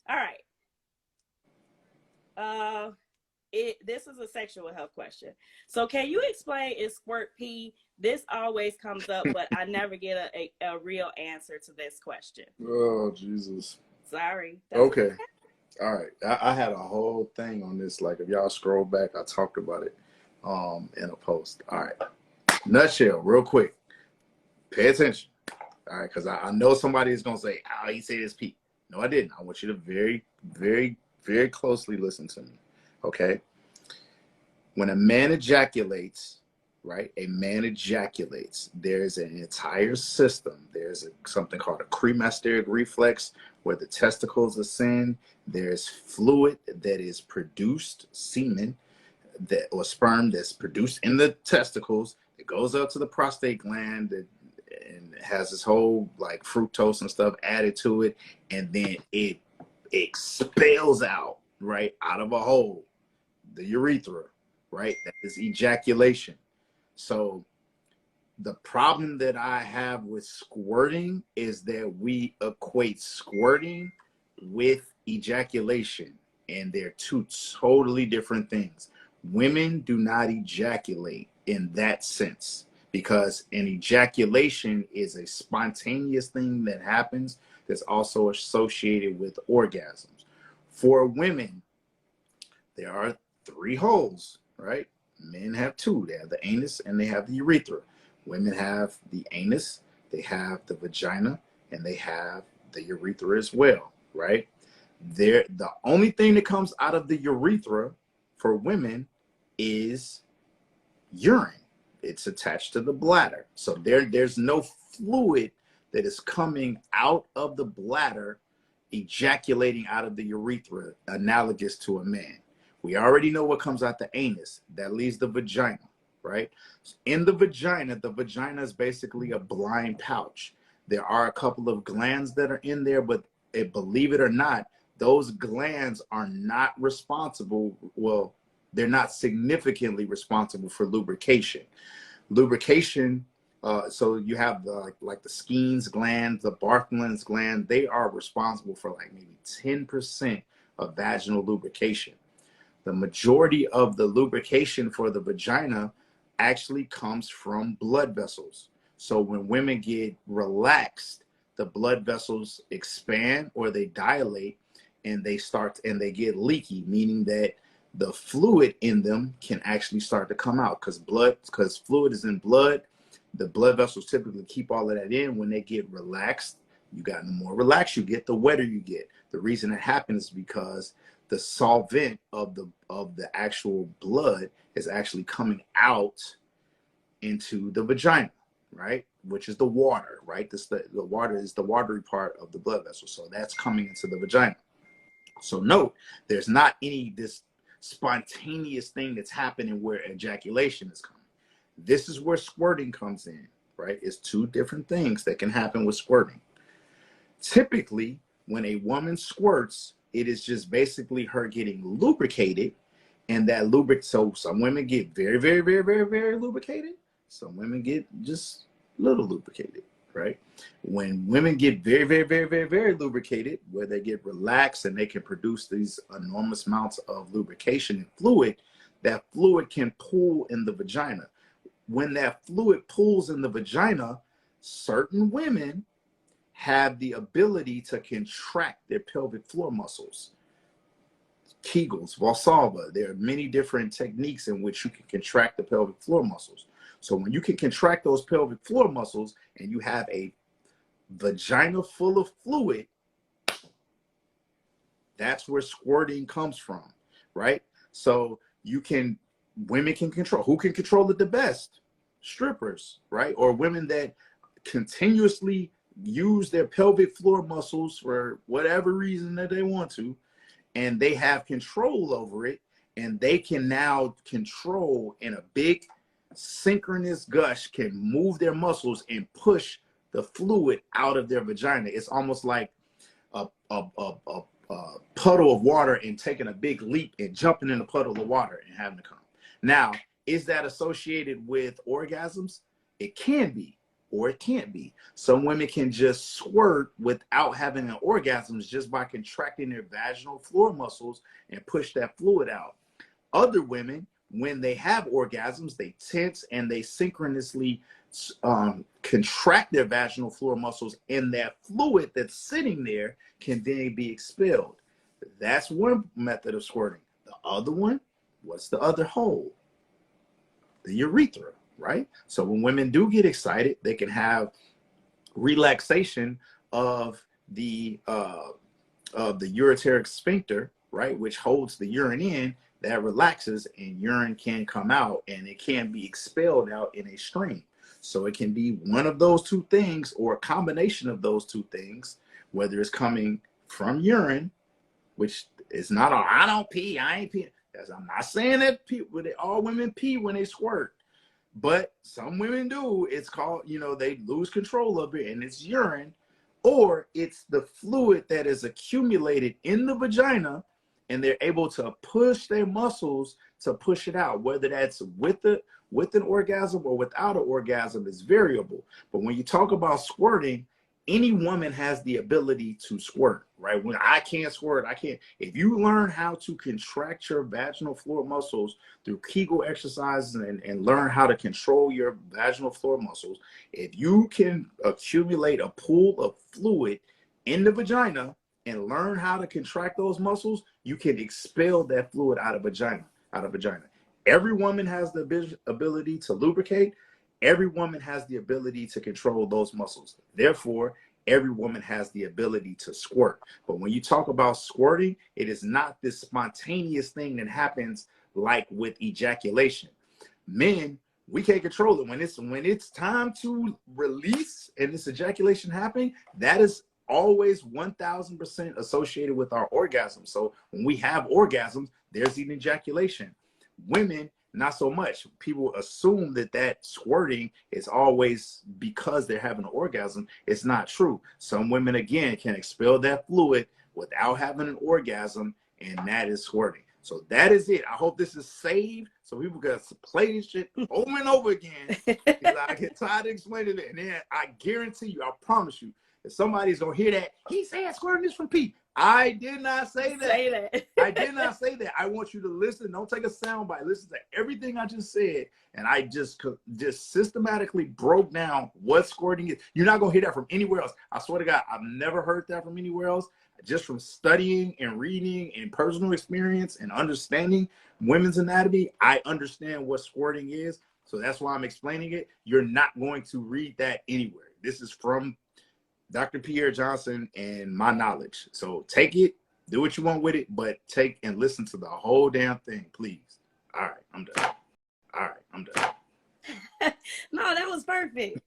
All right. This is a sexual health question. So can you explain is squirt pee? This always comes up, but I never get a real answer to this question. Oh, Jesus. Sorry. That's Okay. All right. I had a whole thing on this. Like, if y'all scroll back, I talked about it in a post. All right. Nutshell, real quick. Pay attention. All right. Because I know somebody is going to say, oh, he said it's pee. No, I didn't. I want you to very, very, very closely listen to me. Okay. When a man ejaculates, right? A man ejaculates. There's an entire system. There's something called a cremasteric reflex where the testicles ascend. There's fluid that is produced, semen that or sperm that's produced in the testicles. It goes up to the prostate gland and has this whole like fructose and stuff added to it, and then it expels out right out of a hole, the urethra, right? That is ejaculation. So the problem that I have with squirting is that we equate squirting with ejaculation, and they're two totally different things. Women do not ejaculate in that sense because an ejaculation is a spontaneous thing that happens that's also associated with orgasms. For women, there are three holes, right? Men have two. They have the anus and they have the urethra. Women have the anus, they have the vagina, and they have the urethra as well, right? The only thing that comes out of the urethra for women is urine. It's attached to the bladder. So there's no fluid that is coming out of the bladder, ejaculating out of the urethra, analogous to a man. We already know what comes out the anus. That leaves the vagina, right? In the vagina is basically a blind pouch. There are a couple of glands that are in there, but believe it or not, those glands are not responsible. Well, they're not significantly responsible for lubrication. Lubrication, so you have like the Skene's gland, the Bartholin's gland, they are responsible for like maybe 10% of vaginal lubrication. The majority of the lubrication for the vagina actually comes from blood vessels. So when women get relaxed, the blood vessels expand or they dilate and they get leaky, meaning that the fluid in them can actually start to come out because fluid is in blood. The blood vessels typically keep all of that in. When they get relaxed, the more relaxed you get, the wetter you get. The reason it happens is because the solvent of the actual blood is actually coming out into the vagina, right? Which is the water, right? The water is the watery part of the blood vessel. So that's coming into the vagina. So note, there's not this spontaneous thing that's happening where ejaculation is coming. This is where squirting comes in, right? It's two different things that can happen with squirting. Typically, when a woman squirts, it is just basically her getting lubricated, and that so some women get very, very, very, very, very lubricated. Some women get just little lubricated, right? When women get very, very, very, very, very lubricated, where they get relaxed and they can produce these enormous amounts of lubrication and fluid, that fluid can pool in the vagina. When that fluid pools in the vagina, certain women have the ability to contract their pelvic floor muscles. Kegels, Valsalva, there are many different techniques in which you can contract the pelvic floor muscles. So when you can contract those pelvic floor muscles and you have a vagina full of fluid, that's where squirting comes from, right? So women can control. Who can control it the best? Strippers, right? Or women that continuously use their pelvic floor muscles for whatever reason that they want to, and they have control over it, and they can now control in a big synchronous gush, can move their muscles and push the fluid out of their vagina. It's almost like a puddle of water and taking a big leap and jumping in a puddle of water and having to come. Now, is that associated with orgasms? It can be. or it can't be. Some women can just squirt without having an orgasm just by contracting their vaginal floor muscles and push that fluid out. Other women, when they have orgasms, they tense and they synchronously contract their vaginal floor muscles, and that fluid that's sitting there can then be expelled. That's one method of squirting. The other one, what's the other hole? The urethra, right? So when women do get excited, they can have relaxation of the ureteric sphincter, right, which holds the urine in. That relaxes and urine can come out, and it can be expelled out in a stream. So it can be one of those two things or a combination of those two things, whether it's coming from urine, which is not all, I don't pee, I ain't pee. I'm not saying that all women pee when they squirt, but some women do. It's called, they lose control of it and it's urine, or it's the fluid that is accumulated in the vagina and they're able to push their muscles to push it out. Whether that's with an orgasm or without an orgasm is variable. But when you talk about squirting, any woman has the ability to squirt, right? When I can't squirt, I can't. If you learn how to contract your vaginal floor muscles through Kegel exercises and learn how to control your vaginal floor muscles, if you can accumulate a pool of fluid in the vagina and learn how to contract those muscles, you can expel that fluid out of vagina. Every woman has the ability to lubricate. Every woman has the ability to control those muscles. Therefore, every woman has the ability to squirt. But when you talk about squirting, it is not this spontaneous thing that happens like with ejaculation. Men, we can't control it. When it's time to release and this ejaculation happening, that is always 1000% associated with our orgasm. So when we have orgasms, there's an ejaculation. Women, not so much. People assume that squirting is always because they're having an orgasm. It's not true. Some women, again, can expel that fluid without having an orgasm, and that is squirting. So that is it. I hope this is saved so people can play this shit over and over again, because I get tired of explaining it. And then I guarantee you, I promise you, if somebody's going to hear that, he said squirting is from Pete. I did not say that. I did not say that. I want you to listen. Don't take a soundbite. Listen to everything I just said. And I just systematically broke down what squirting is. You're not going to hear that from anywhere else. I swear to God, I've never heard that from anywhere else. Just from studying and reading and personal experience and understanding women's anatomy, I understand what squirting is. So that's why I'm explaining it. You're not going to read that anywhere. This is from Dr. Pierre Johnson and my knowledge. So take it, do what you want with it, but take and listen to the whole damn thing, please. All right, I'm done. No, that was perfect.